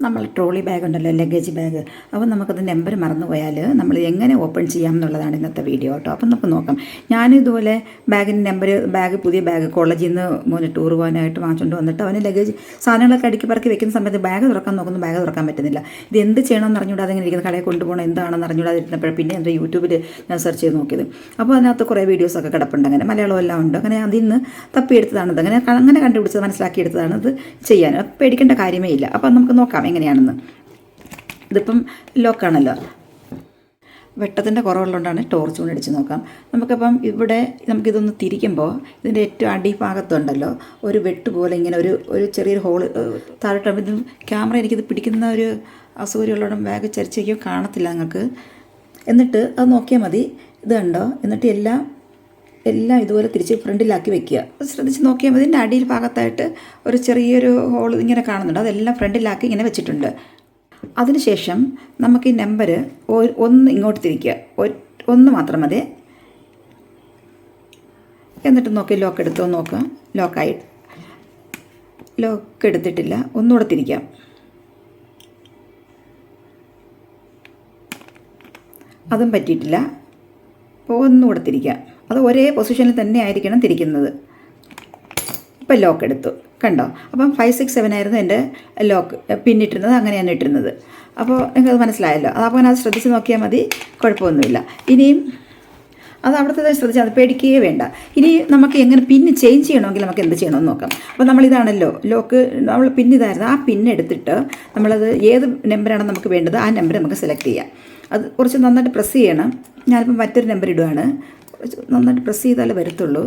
നമ്മൾ trolley bag ഉണ്ടല്ലോ, luggage bag. അപ്പോൾ നമുക്കത് നമ്പർ മറന്നുപോയാൽ നമ്മൾ എങ്ങനെ ഓപ്പൺ ചെയ്യാം എന്നുള്ളതാണ് ഇന്നത്തെ വീഡിയോ കേട്ടോ. അപ്പം നമുക്ക് നോക്കാം. ഞാനിതുപോലെ ബാഗിൻ്റെ നമ്പർ, പുതിയ ബാഗ് കോളേജിൽ നിന്ന് മോന് ടൂർ പോകാനായിട്ട് വാങ്ങിച്ചുകൊണ്ട് വന്നിട്ട് അവന് ലഗേജ് സാധനങ്ങളൊക്കെ അടുക്കി പറക്കി വെക്കുന്ന സമയത്ത് ബാഗ് തുറക്കാൻ നോക്കുന്നു, ബാഗ് തുറക്കാൻ പറ്റുന്നില്ല. ഇത് എന്ത് ചെയ്യണമെന്ന് അറിഞ്ഞുകൂടാതെ ഇങ്ങനെ ഇരിക്കുന്ന, കടയിൽ കൊണ്ടുപോകണം എന്താണെന്ന് അറിഞ്ഞുകൂടാതെ ഇരുന്നപ്പോൾ പിന്നെ എൻ്റെ യൂട്യൂബിൽ ഞാൻ സെർച്ച് ചെയ്ത് നോക്കിയത്. അപ്പോൾ അതിനകത്ത് കുറേ വീഡിയോസൊക്കെ കിടപ്പുണ്ട്, അങ്ങനെ മലയാളം എല്ലാം ഉണ്ട്. അങ്ങനെ അതിൽ നിന്ന് തപ്പിയെടുത്തതാണത്, അങ്ങനെ കണ്ടുപിടിച്ചത്, മനസ്സിലാക്കിയെടുത്തതാണ് ഇത് ചെയ്യാൻ. പേടിക്കേണ്ട കാര്യമേ ഇല്ല. അപ്പം നമുക്ക് നോക്കാം എങ്ങനെയാണെന്ന്. ഇതിപ്പം ലോക്കാണല്ലോ, വെട്ടത്തിൻ്റെ കുറവുള്ളതുകൊണ്ടാണ് ടോർച്ച് കൊണ്ട് അടിച്ച് നോക്കാം. നമുക്കപ്പം ഇവിടെ നമുക്കിതൊന്ന് തിരിക്കുമ്പോൾ ഇതിൻ്റെ ഏറ്റവും അടിഭാഗത്തുണ്ടല്ലോ ഒരു വെട്ട് പോലെ ഇങ്ങനെ ഒരു ചെറിയൊരു ഹോള് താഴോട്ട്. ഇത് ക്യാമറ എനിക്കിത് പിടിക്കുന്ന ഒരു അസൗകര്യമുള്ളതുകൊണ്ട് ബാഗ് ചരിച്ചേക്കോ കാണത്തില്ല നിങ്ങൾക്ക്. എന്നിട്ട് അത് നോക്കിയാൽ മതി. ഇത് കണ്ടോ? എന്നിട്ട് എല്ലാം ഇതുപോലെ തിരിച്ച് ഫ്രണ്ടിലാക്കി വെക്കുക. ശ്രദ്ധിച്ച് നോക്കിയാൽ മതി. ഇതിൻ്റെ അടിയിൽ ഭാഗത്തായിട്ട് ഒരു ചെറിയൊരു ഹോൾ ഇങ്ങനെ കാണുന്നുണ്ട്. അതെല്ലാം ഫ്രണ്ടിലാക്കി ഇങ്ങനെ വെച്ചിട്ടുണ്ട്. അതിനുശേഷം നമുക്ക് ഈ നമ്പർ ഒന്ന് ഇങ്ങോട്ട് തിരിക്കുക, ഒന്ന് മാത്രം മതി. എന്നിട്ട് നോക്കി ലോക്ക് എടുത്തോ നോക്കുക. ലോക്ക് എടുത്തിട്ടില്ല. ഒന്നുകൂടെ തിരിക്കാം. അതും പറ്റിയിട്ടില്ല. അപ്പോൾ ഒന്നുകൂടെ തിരിക്കാം. അത് ഒരേ പൊസിഷനിൽ തന്നെ ആയിരിക്കണം തിരിക്കുന്നത്. ഇപ്പം ലോക്ക് എടുത്തു, കണ്ടോ? അപ്പം 5, 6, 7 ആയിരുന്നു എൻ്റെ ലോക്ക് പിന്നിട്ടിരുന്നത്. അങ്ങനെയാണ് ഇട്ടിരുന്നത്. അപ്പോൾ നിങ്ങൾക്കത് മനസ്സിലായല്ലോ. അപ്പോൾ അത് ശ്രദ്ധിച്ച് നോക്കിയാൽ മതി, കുഴപ്പമൊന്നുമില്ല. ഇനിയും അത് അവിടുത്തെ ശ്രദ്ധിച്ചാൽ അത് പേടിക്കുകയേ വേണ്ട. ഇനി നമുക്ക് എങ്ങനെ പിന്ന് ചേഞ്ച് ചെയ്യണമെങ്കിൽ നമുക്ക് എന്ത് ചെയ്യണമെന്ന് നോക്കാം. അപ്പോൾ നമ്മളിതാണല്ലോ ലോക്ക്, നമ്മൾ പിന്നിതായിരുന്നു. ആ പിന്നെടുത്തിട്ട് നമ്മളത് ഏത് നമ്പറാണ് നമുക്ക് വേണ്ടത് ആ നമ്പർ നമുക്ക് സെലക്ട് ചെയ്യാം. അത് കുറച്ച് നന്നായിട്ട് പ്രസ് ചെയ്യണം. ഞാനിപ്പോൾ മറ്റൊരു നമ്പർ ഇടുകയാണ്. നന്നായിട്ട് പ്രസ് ചെയ്താലേ വരത്തുള്ളൂ.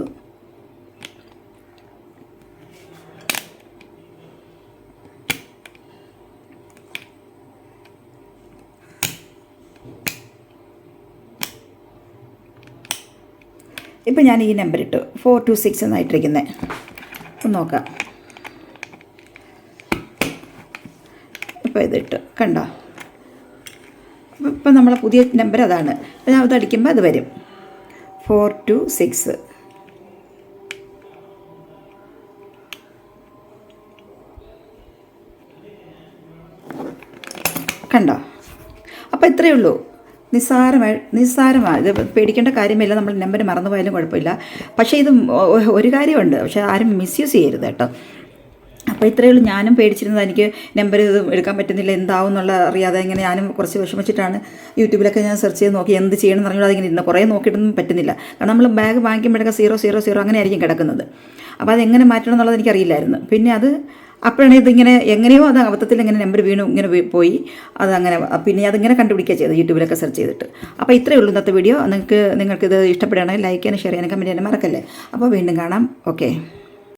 ഇപ്പം ഞാൻ ഈ നമ്പർ ഇട്ടു, 426 എന്നായിട്ടിരിക്കുന്നത്. ഒന്ന് നോക്കാം. ഇപ്പോൾ ഇതിട്ടു, കണ്ടോ? ഇപ്പം നമ്മളെ പുതിയ നമ്പർ അതാണ്. ഞാൻ അതടിക്കുമ്പോൾ അത് വരും, 426. കണ്ടോ? അപ്പോൾ ഇത്രയേ ഉള്ളൂ. നിസ്സാരമായി. ഇത് പേടിക്കേണ്ട കാര്യമില്ല. നമ്മൾ നമ്പർ മറന്നുപോയാലും കുഴപ്പമില്ല. പക്ഷേ ഇത് ഒരു കാര്യമുണ്ട്, പക്ഷേ ആരും മിസ്യൂസ് ചെയ്യരുത് കേട്ടോ. അപ്പോൾ ഇത്രയേ ഉള്ളൂ. ഞാനും പേടിച്ചിരുന്നത്, എനിക്ക് നമ്പർ ഇത് എടുക്കാൻ പറ്റുന്നില്ല, എന്താവും എന്നുള്ള അറിയാതെ ഇങ്ങനെ ഞാനും കുറച്ച് വിഷമിച്ചിട്ടാണ് യൂട്യൂബിലൊക്കെ ഞാൻ സെർച്ച് ചെയ്ത് നോക്കി എന്ത് ചെയ്യണം എന്ന് അറിഞ്ഞാൽ ഇങ്ങനെ ഇരുന്ന് കുറേ നോക്കിയിട്ടൊന്നും പറ്റുന്നില്ല. കാരണം നമ്മൾ ബാഗ് വാങ്ങിക്കുമ്പോഴൊക്കെ 000 അങ്ങനെ ആയിരിക്കും കിടക്കുന്നത്. അപ്പോൾ അതെങ്ങനെ മാറ്റണം എന്നുള്ളത് എനിക്കറിയില്ലായിരുന്നു. പിന്നെ അപ്പോഴാണ് ഇതിങ്ങനെ എങ്ങനെയോ അത് അബദ്ധത്തിൽ ഇങ്ങനെ നമ്പർ വീണു ഇങ്ങനെ പോയി. അതങ്ങനെ പിന്നെ അതിങ്ങനെ കണ്ടുപിടിക്കുക ചെയ്തത് യൂട്യൂബിലൊക്കെ സെർച്ച് ചെയ്തിട്ട്. അപ്പോൾ ഇത്രയേ ഉള്ളൂ ഇന്നത്തെ വീഡിയോ. നിങ്ങൾക്കിത് ഇഷ്ടപ്പെടുകയാണെങ്കിൽ ലൈക്ക് ചെയ്യാനും ഷെയർ ചെയ്യാനും കമൻറ്റ് ചെയ്യാനും മറക്കല്ലേ. അപ്പോൾ വീണ്ടും കാണാം. ഓക്കെ.